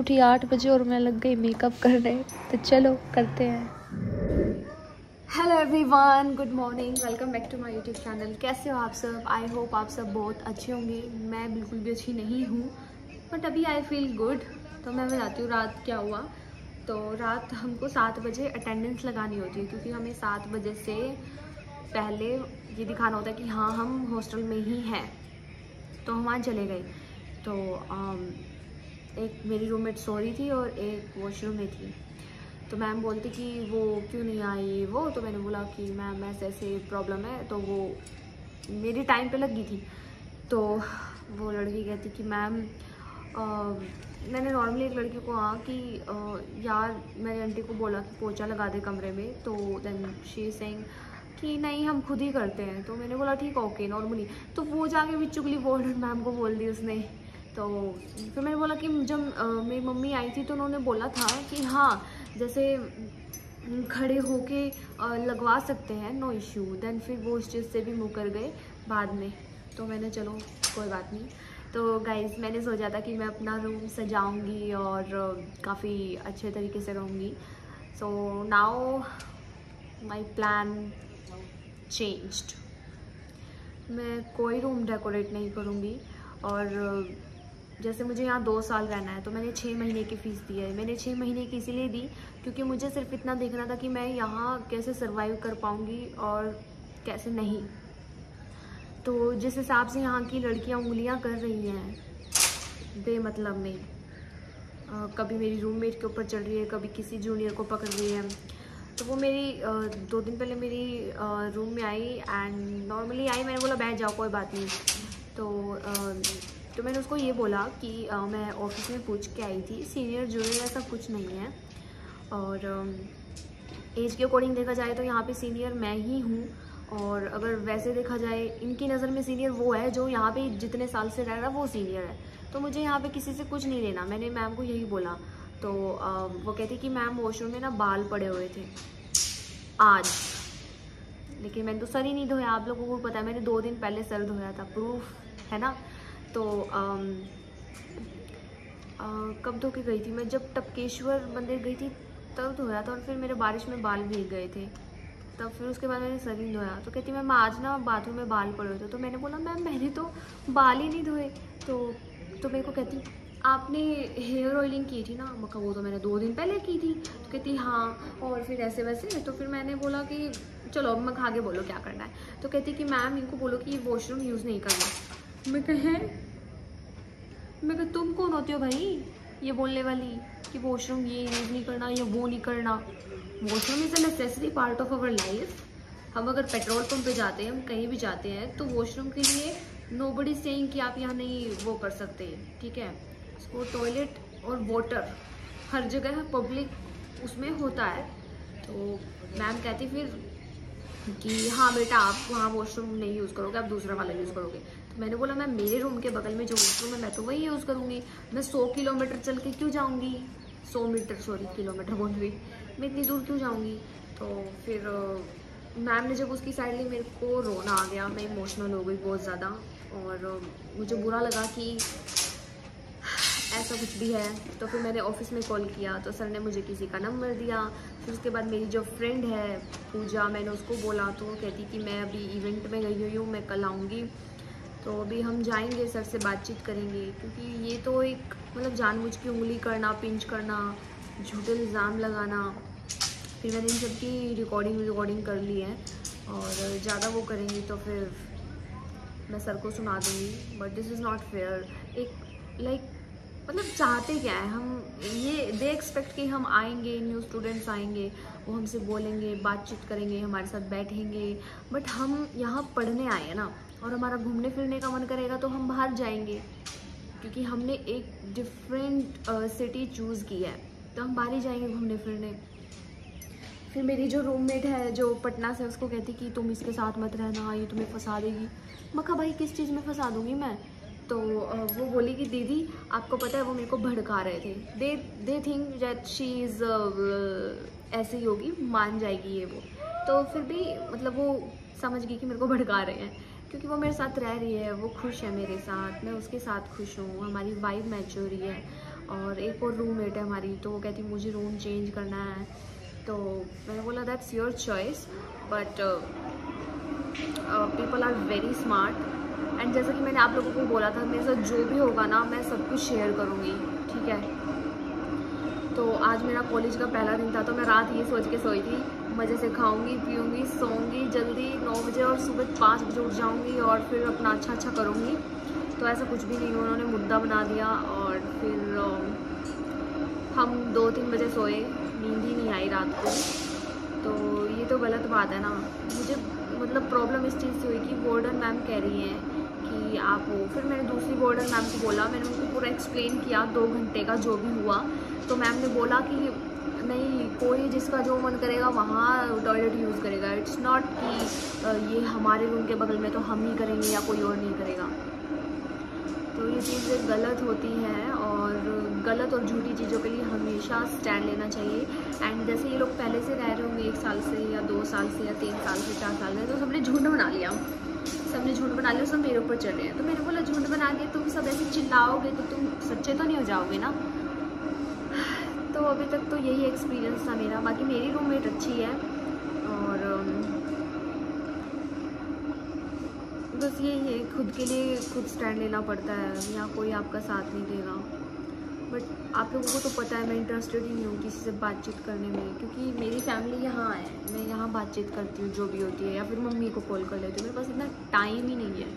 उठी 8 बजे और मैं लग गई मेकअप करने। तो चलो करते हैं। Hello everyone, good morning, welcome back to my YouTube channel. कैसे हो आप सब? आई होप आप सब बहुत अच्छे होंगे। मैं बिल्कुल भी अच्छी नहीं हूँ, बट अभी आई फील गुड। तो मैं बताती हूँ रात क्या हुआ। तो रात हमको 7 बजे अटेंडेंस लगानी होती है, क्योंकि हमें 7 बजे से पहले ये दिखाना होता है कि हाँ हम हॉस्टल में ही हैं। तो हम वहाँ चले गए। तो एक मेरी रूममेट सो रही थी और एक वॉशरूम में थी। तो मैम बोलती कि वो क्यों नहीं आई वो। तो मैंने बोला कि मैम ऐसे ऐसे प्रॉब्लम है। तो वो मेरी टाइम पे लगी थी। तो वो लड़की कहती कि मैम मैंने नॉर्मली एक लड़की को कहा कि यार मैंने आंटी को बोला कि पोछा लगा दे कमरे में। तो देन शी सेइंग कि नहीं हम खुद ही करते हैं। तो मैंने बोला ठीक है ओके नॉर्मली। तो वो जाके भी चुगली बोल मैम को बोल दी उसने। तो फिर मैंने बोला कि जब मेरी मम्मी आई थी तो उन्होंने बोला था कि हाँ जैसे खड़े होके लगवा सकते हैं, नो इश्यू। देन फिर वो उस चीज़ से भी मुकर गए बाद में। तो मैंने चलो कोई बात नहीं। तो गाइज़ मैंने सोचा था कि मैं अपना रूम सजाऊंगी और काफ़ी अच्छे तरीके से रहूँगी। So now my plan changed. मैं कोई रूम डेकोरेट नहीं करूँगी। और जैसे मुझे यहाँ 2 साल रहना है, तो मैंने 6 महीने की फ़ीस दी है। मैंने 6 महीने की इसीलिए दी क्योंकि मुझे सिर्फ इतना देखना था कि मैं यहाँ कैसे सर्वाइव कर पाऊँगी और कैसे नहीं। तो जिस हिसाब से यहाँ की लड़कियाँ उंगलियाँ कर रही हैं बेमतलब में, कभी मेरी रूममेट के ऊपर चढ़ रही है, कभी किसी जूनियर को पकड़ रही है। तो वो मेरी 2 दिन पहले मेरी रूम में आई एंड नॉर्मली आई। मैंने बोला बैठ जाओ कोई बात नहीं। तो मैंने उसको ये बोला कि मैं ऑफिस में पूछ के आई थी, सीनियर जूनियर ऐसा कुछ नहीं है। और एज के अकॉर्डिंग देखा जाए तो यहाँ पे सीनियर मैं ही हूँ। और अगर वैसे देखा जाए इनकी नज़र में सीनियर वो है जो यहाँ पे जितने साल से रह रहा है वो सीनियर है। तो मुझे यहाँ पे किसी से कुछ नहीं लेना। मैंने मैम को यही बोला। तो वो कहती कि मैम वॉशरूम में ना बाल पड़े हुए थे आज, लेकिन मैंने तो सर ही नहीं धोया। आप लोगों को पता है मैंने 2 दिन पहले सर धोया था, प्रूफ है ना। तो कब धो के गई थी मैं? जब टपकेश्वर मंदिर गई थी तब धोया था। और फिर मेरे बारिश में बाल भीग गए थे, तब फिर उसके बाद मैंने सर ही धोया। तो कहती मैम आज ना बाथरूम में बाल पड़े हुए थे। तो मैंने बोला मैम मैंने तो बाल ही नहीं धोए। तो मेरे को कहती आपने हेयर ऑयलिंग की थी ना। मैं कहा वो तो मैंने 2 दिन पहले की थी। तो कहती हाँ और फिर ऐसे वैसे। तो फिर मैंने बोला कि चलो अब मैं आगे बोलो क्या करना है। तो कहती कि मैम इनको बोलो कि वॉशरूम यूज़ नहीं करना। मैं कहा तुम कौन होती हो भाई ये बोलने वाली कि वॉशरूम ये यूज़ नहीं करना या वो नहीं करना। Washroom is a necessary part of our life. हम अगर पेट्रोल पंप पे जाते हैं, हम कहीं भी जाते हैं, तो वॉशरूम के लिए नोबडी सेइंग कि आप यहाँ नहीं वो कर सकते, ठीक है। उसको टॉयलेट और वाटर हर जगह पब्लिक उसमें होता है। तो मैम कहती फिर कि हाँ बेटा आप वहाँ वॉशरूम नहीं यूज़ करोगे, आप दूसरा वाला यूज़ करोगे। तो मैंने बोला मैम मेरे रूम के बगल में जो वॉशरूम है मैं तो वही यूज़ करूँगी। मैं 100 किलोमीटर चल के क्यों जाऊँगी? 100 मीटर सॉरी किलोमीटर बोल रही, मैं इतनी दूर क्यों जाऊँगी? तो फिर मैम ने जब उसकी साइड ली मेरे को रोना आ गया। मैं इमोशनल हो गई बहुत ज़्यादा। और मुझे बुरा लगा कि ऐसा कुछ भी है। तो फिर मैंने ऑफिस में कॉल किया तो सर ने मुझे किसी का नंबर दिया। फिर उसके बाद मेरी जो फ्रेंड है पूजा, मैंने उसको बोला तो वो कहती कि मैं अभी इवेंट में गई हुई हूँ, मैं कल आऊँगी। तो अभी हम जाएंगे, सर से बातचीत करेंगे, क्योंकि ये तो एक मतलब जानबूझ के उंगली करना, पिंच करना, झूठे इल्ज़ाम लगाना। फिर मैंने इन सब की रिकॉर्डिंग कर ली है और ज़्यादा वो करेंगी तो फिर मैं सर को सुना दूँगी। But this is not fair. एक लाइक मतलब चाहते क्या है हम? ये दे एक्सपेक्ट कि हम आएंगे, न्यू स्टूडेंट्स आएंगे, वो हमसे बोलेंगे, बातचीत करेंगे, हमारे साथ बैठेंगे। बट हम यहाँ पढ़ने आए हैं ना, और हमारा घूमने फिरने का मन करेगा तो हम बाहर जाएंगे, क्योंकि हमने एक डिफरेंट सिटी चूज़ की है तो हम बाहर ही जाएंगे घूमने फिरने। फिर मेरी जो रूममेट है जो पटना से, उसको कहती कि तुम इसके साथ मत रहना, ये तुम्हें फंसा देगी। मैं कहा भाई किस चीज़ में फंसा दूँगी मैं? तो वो बोली कि दीदी आपको पता है वो मेरे को भड़का रहे थे। They think that she is ऐसी ही होगी, मान जाएगी ये वो। तो फिर भी मतलब वो समझ गई कि मेरे को भड़का रहे हैं, क्योंकि वो मेरे साथ रह रही है, वो खुश है मेरे साथ, मैं उसके साथ खुश हूँ, हमारी वाइब मैच हो रही है। और एक और रूममेट है हमारी, तो वो कहती मुझे रूम चेंज करना है। तो मैंने बोला that's your choice, but people are very smart. And जैसा कि मैंने आप लोगों को बोला था, मेरे साथ जो भी होगा ना मैं सब कुछ शेयर करूँगी, ठीक है। तो आज मेरा कॉलेज का पहला दिन था, तो मैं रात ये सोच के सोई थी मज़े से खाऊंगी पीऊंगी सोऊंगी जल्दी 9 बजे और सुबह 5 बजे उठ जाऊंगी और फिर अपना अच्छा करूंगी। तो ऐसा कुछ भी नहीं, उन्होंने मुद्दा बना दिया और फिर हम 2-3 बजे सोए, नींद ही नहीं आई रात को। तो ये तो गलत बात है ना। मुझे मतलब प्रॉब्लम इस चीज़ से हुई कि वार्डन मैम कह रही हैं कि आप हो। फिर मैंने दूसरी वार्डन मैम को बोला, मैंने उनको पूरा एक्सप्लेन किया 2 घंटे का जो भी हुआ। तो मैम ने बोला कि नहीं, कोई जिसका जो मन करेगा वहाँ टॉयलेट यूज़ करेगा, इट्स नॉट कि ये हमारे रूम के बगल में तो हम ही करेंगे या कोई और नहीं करेगा। तो ये चीज़ें गलत होती हैं और गलत और झूठी चीज़ों के लिए हमेशा स्टैंड लेना चाहिए। एंड जैसे ये लोग पहले से रह रहे होंगे 1 साल से या 2 साल से या 3 साल से 4 साल से, तो सबने झुंड बना लिया, सब मेरे ऊपर चढ़ रहे हैं। तो मैंने बोला झुंड बना के तुम सब ऐसे चिल्लाओगे तो तुम सच्चे तो नहीं हो जाओगे ना। तो अभी तक तो यही एक्सपीरियंस था मेरा। बाकी मेरी रूममेट अच्छी है और बस यही है, खुद के लिए खुद स्टैंड लेना पड़ता है, यहाँ कोई आपका साथ नहीं देगा। बट आप लोगों को तो पता है मैं इंटरेस्टेड ही नहीं हूँ किसी से बातचीत करने में, क्योंकि मेरी फैमिली यहाँ है, मैं यहाँ बातचीत करती हूँ जो भी होती है, या फिर मम्मी को कॉल कर लेती हूँ। मेरे पास इतना टाइम ही नहीं है।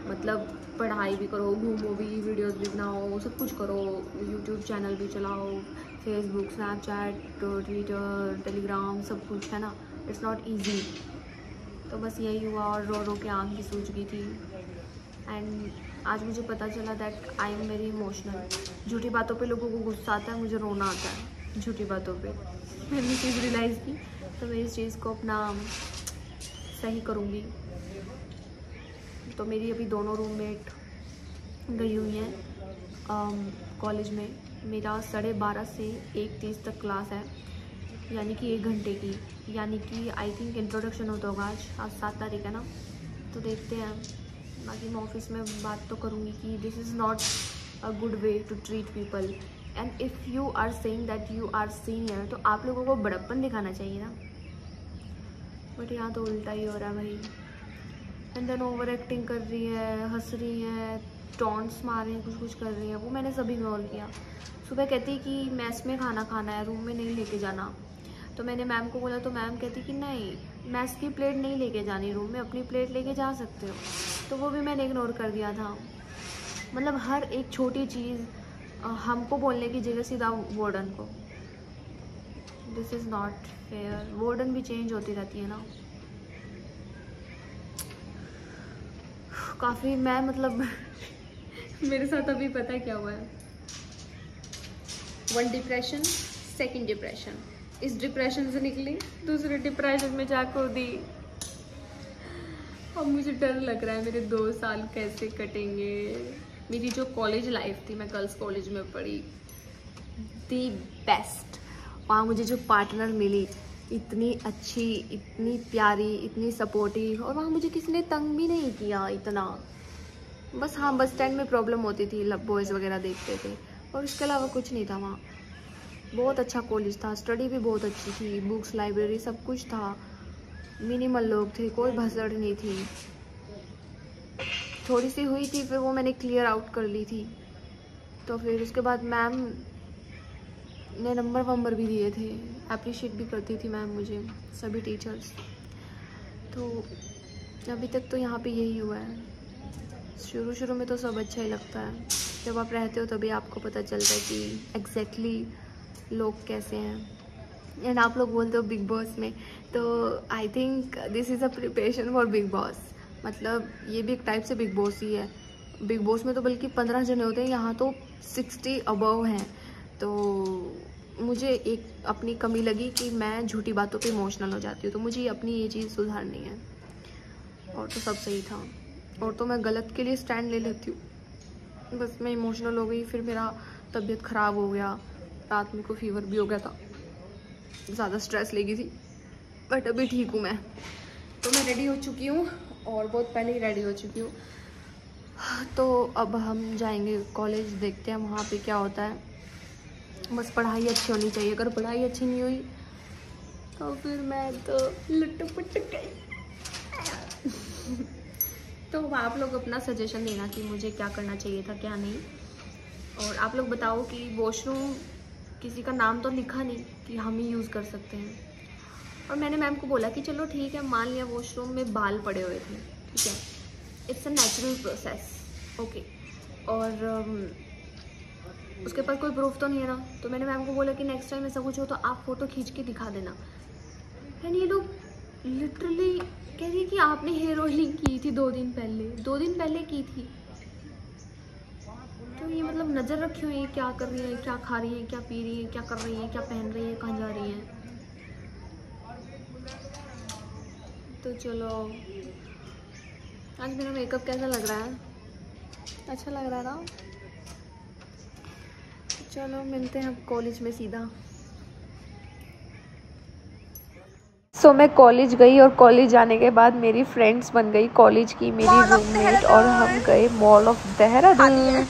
मतलब पढ़ाई भी करो, घूमो भी, वीडियोस भी बनाओ, सब कुछ करो, यूट्यूब चैनल भी चलाओ, फेसबुक, स्नैपचैट, ट्विटर, टेलीग्राम, सब कुछ है ना। It's not easy. तो बस यही हुआ और रो रो के आँख भी सूज गई थी। एंड आज मुझे पता चला that I am very emotional. झूठी बातों पे लोगों को गुस्सा आता है, मुझे रोना आता है झूठी बातों पे। मैंने चीज़ रियलाइज़ की, तो मैं इस चीज़ को अपना सही करूँगी। तो मेरी अभी दोनों रूममेट गई हुई हैं कॉलेज में। मेरा 12:30 से 1:30 तक क्लास है, यानी कि 1 घंटे की। यानी कि आई थिंक इंट्रोडक्शन होता होगा आज 7 तारीख है ना, तो देखते हैं। बाकी मैं ऑफिस में बात तो करूँगी कि this is not a good way to treat people. And if you are saying that you are senior, तो आप लोगों को बड़प्पन दिखाना चाहिए ना। बट यहाँ तो उल्टा ही हो रहा है भाई। एंड देन ओवर एक्टिंग कर रही है, हंस रही है, टॉन्ट्स मार रही हैं, कुछ कर रही है। वो मैंने सब इग्नोर किया। सुबह कहती कि मैस में खाना खाना है, रूम में नहीं लेके जाना। तो मैंने मैम को बोला, तो मैम कहती कि नहीं, मैस की प्लेट नहीं लेके जानी, रूम में अपनी प्लेट लेके जा सकते हो। तो वो भी मैंने इग्नोर कर दिया था। मतलब हर एक छोटी चीज़ हमको बोलने की जगह सीधा वार्डन को। This is not fair. Warden भी चेंज होती रहती है ना। काफ़ी मैं मतलब मेरे साथ अभी पता है क्या हुआ है। 1 डिप्रेशन, 2nd डिप्रेशन, इस डिप्रेशन से निकली, दूसरे डिप्रेशन में जा कूदी। अब मुझे डर लग रहा है मेरे 2 साल कैसे कटेंगे। मेरी जो कॉलेज लाइफ थी, मैं गर्ल्स कॉलेज में पढ़ी, दी बेस्ट। वहाँ मुझे जो पार्टनर मिली, इतनी अच्छी, इतनी प्यारी, इतनी सपोर्टिव, और वहाँ मुझे किसी ने तंग भी नहीं किया इतना। बस हाँ, बस स्टैंड में प्रॉब्लम होती थी, बॉयज़ वगैरह देखते थे, और इसके अलावा कुछ नहीं था वहाँ। बहुत अच्छा कॉलेज था, स्टडी भी बहुत अच्छी थी, बुक्स, लाइब्रेरी, सब कुछ था। मिनिमल लोग थे, कोई भसड़ नहीं थी। थोड़ी सी हुई थी, फिर वो मैंने क्लियर आउट कर ली थी। तो फिर उसके बाद मैम ने नंबर भी दिए थे, अप्रिशिएट भी करती थी मैम मुझे, सभी टीचर्स। तो अभी तक तो यहाँ पे यही हुआ है। शुरू में तो सब अच्छा ही लगता है, जब आप रहते हो तभी आपको पता चलता है कि एग्जैक्टली लोग कैसे हैं। एंड आप लोग बोलते हो बिग बॉस में, तो I think this is a preparation for big boss. मतलब ये भी एक टाइप से बिग बॉस ही है। बिग बॉस में तो बल्कि 15 जने होते हैं, यहाँ तो 60 अबव हैं। तो मुझे एक अपनी कमी लगी कि मैं झूठी बातों पे इमोशनल हो जाती हूँ, तो मुझे अपनी ये चीज़ सुधारनी है। और तो सब सही था, और तो मैं गलत के लिए स्टैंड ले लेती हूँ। बस मैं इमोशनल हो गई, फिर मेरा तबीयत ख़राब हो गया, रात में को फीवर भी हो गया था, ज़्यादा स्ट्रेस ले गई थी। बट अभी ठीक हूँ मैं। तो मैं रेडी हो चुकी हूँ, और बहुत पहले ही रेडी हो चुकी हूँ। तो अब हम जाएंगे कॉलेज, देखते हैं वहाँ पे क्या होता है। बस पढ़ाई अच्छी होनी चाहिए, अगर पढ़ाई अच्छी नहीं हुई तो फिर मैं तो लुट-पुट गई। तो आप लोग अपना सजेशन देना कि मुझे क्या करना चाहिए था क्या नहीं। और आप लोग बताओ कि वॉशरूम किसी का नाम तो लिखा नहीं कि हम ही यूज़ कर सकते हैं। और मैंने मैम को बोला कि चलो ठीक है, मान लिया वॉशरूम में बाल पड़े हुए थे, ठीक है, it's a natural process, okay. और उसके पास कोई प्रूफ तो नहीं है ना, तो मैंने मैम को बोला कि नेक्स्ट टाइम ऐसा कुछ हो तो आप फ़ोटो खींच के दिखा देना। एंड ये लोग लिटरली कह रही है कि आपने हेयर ऑयलिंग की थी 2 दिन पहले की थी। तो ये मतलब नज़र रखी हुई है, क्या कर रही है, क्या खा रही है, क्या पी रही है, क्या कर रही है, क्या पहन रही है, कहाँ जा रही है। तो चलो, आज मेरा मेकअप कैसा लग रहा है? अच्छा लग रहा है ना? चलो मिलते हैं अब कॉलेज में सीधा। सो मैं कॉलेज गई और कॉलेज जाने के बाद मेरी फ्रेंड्स बन गई कॉलेज की मेरी रूममेट और हम गए मॉल ऑफ देहरादून।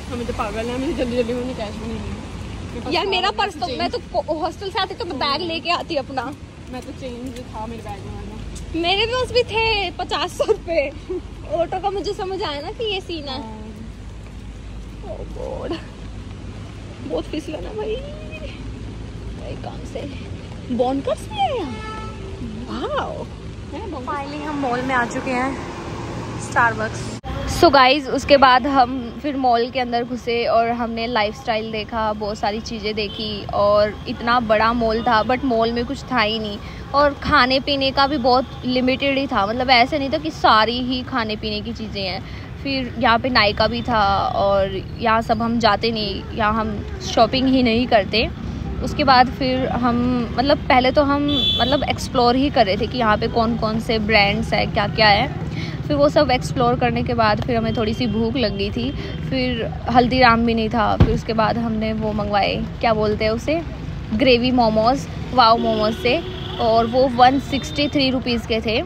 हमें तो पागल है, मुझे जल्दी में कैश भी नहीं यार मेरा पर्स तो, मैं तो हॉस्टल से आती तो मैं बैग लेके आती अपना। मैं तो चेंज था मेरे बैग में, मेरे पास भी थे 50 रुपए। ऑटो का मुझे समझ आया ना कि ये सीन है। ओह गॉड, बहुत फिसला ना भाई काम से। बॉनकर्स भी है यहाँ, वाओ। फाइनली हम मॉल में आ चुके हैं, स्टारबक्स। सो गाइज उसके बाद हम फिर मॉल के अंदर घुसे और हमने लाइफस्टाइल देखा, बहुत सारी चीज़ें देखी। और इतना बड़ा मॉल था बट मॉल में कुछ था ही नहीं। और खाने पीने का भी बहुत लिमिटेड ही था, मतलब ऐसे नहीं था कि सारी ही खाने पीने की चीज़ें हैं। फिर यहाँ पे नायका भी था और यहाँ सब हम जाते नहीं, यहाँ हम शॉपिंग ही नहीं करते। उसके बाद फिर हम मतलब पहले तो हम मतलब एक्सप्लोर ही कर रहे थे कि यहाँ पे कौन कौन से ब्रांड्स है, क्या क्या है। फिर वो सब एक्सप्लोर करने के बाद फिर हमें थोड़ी सी भूख लग गई थी। फिर हल्दीराम भी नहीं था। फिर उसके बाद हमने वो मंगवाए, क्या बोलते हैं उसे, ग्रेवी मोमोज़, वाओ मोमोज़ से। और वो 163 रुपीज़ के थे,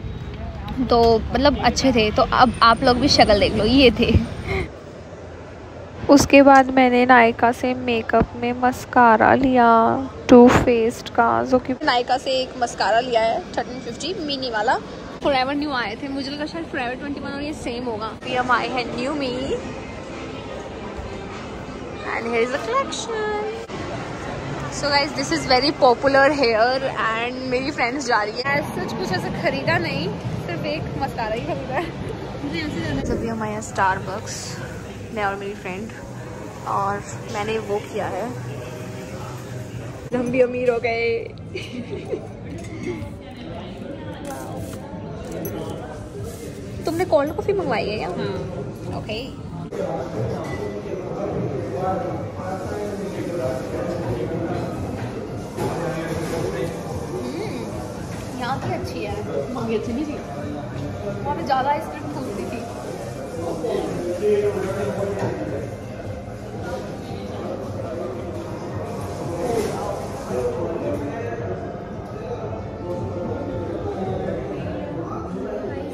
तो मतलब अच्छे थे। तो अब आप लोग भी शक्ल देख लो, ये थे। उसके बाद मैंने नायका से मेकअप में मस्कारा लिया, टू फेस्ड का, जो कि नायका से एक मस्कारा लिया है 1350 मिनी वाला। फॉरएवर न्यू आए थे, मुझे लगा शायद फॉरएवर 21 और ये सेम होगा। हम आए हैं new me and here is the collection. So guys this is very popular here and मेरी फ्रेंड्स जा रही है। सच कुछ ऐसा खरीदा नहीं, सिर्फ एक मस्कारा ही खरीदा है। जब भी हम आए हैं स्टारबक्स, मैं और मेरी फ्रेंड, और मैंने वो किया है, हम भी अमीर हो गए। तुमने कोल्ड कॉफी मंगवाई है क्या? हाँ। ओके। यहाँ की अच्छी है, वहाँ की अच्छी नहीं थी, वहाँ पे ज़्यादा आइसक्रीम फूलती थी।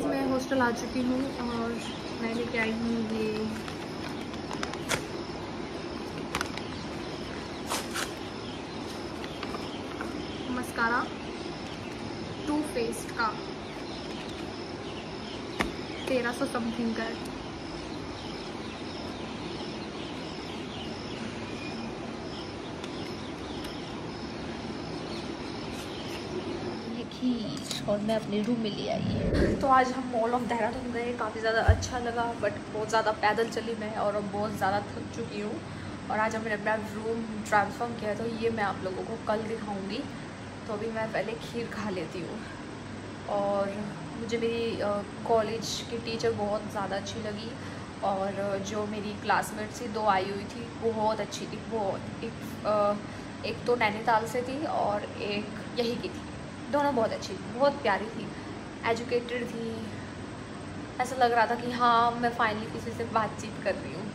मैं हॉस्टल आ चुकी हूँ और मैं लेके आई हूँ ये मस्कारा टू फेस्ड का, 1300 समथिंग का। और मैं अपने रूम में ले आई। तो आज हम मॉल ऑफ देहरादून गए, काफ़ी ज़्यादा अच्छा लगा, बट बहुत ज़्यादा पैदल चली मैं और अब बहुत ज़्यादा थक चुकी हूँ। और आज हमने अपना रूम ट्रांसफॉर्म किया, तो ये मैं आप लोगों को कल दिखाऊंगी। तो अभी मैं पहले खीर खा लेती हूँ। और मुझे मेरी कॉलेज की टीचर बहुत ज़्यादा अच्छी लगी, और जो मेरी क्लासमेट थी 2 आई हुई थी, बहुत अच्छी थी, बहुत। एक तो नैनीताल से थी और एक यही की थी, दोनों बहुत अच्छी, बहुत प्यारी थी, एजुकेटेड थी। ऐसा लग रहा था कि हाँ मैं फाइनली किसी से बातचीत कर रही हूँ।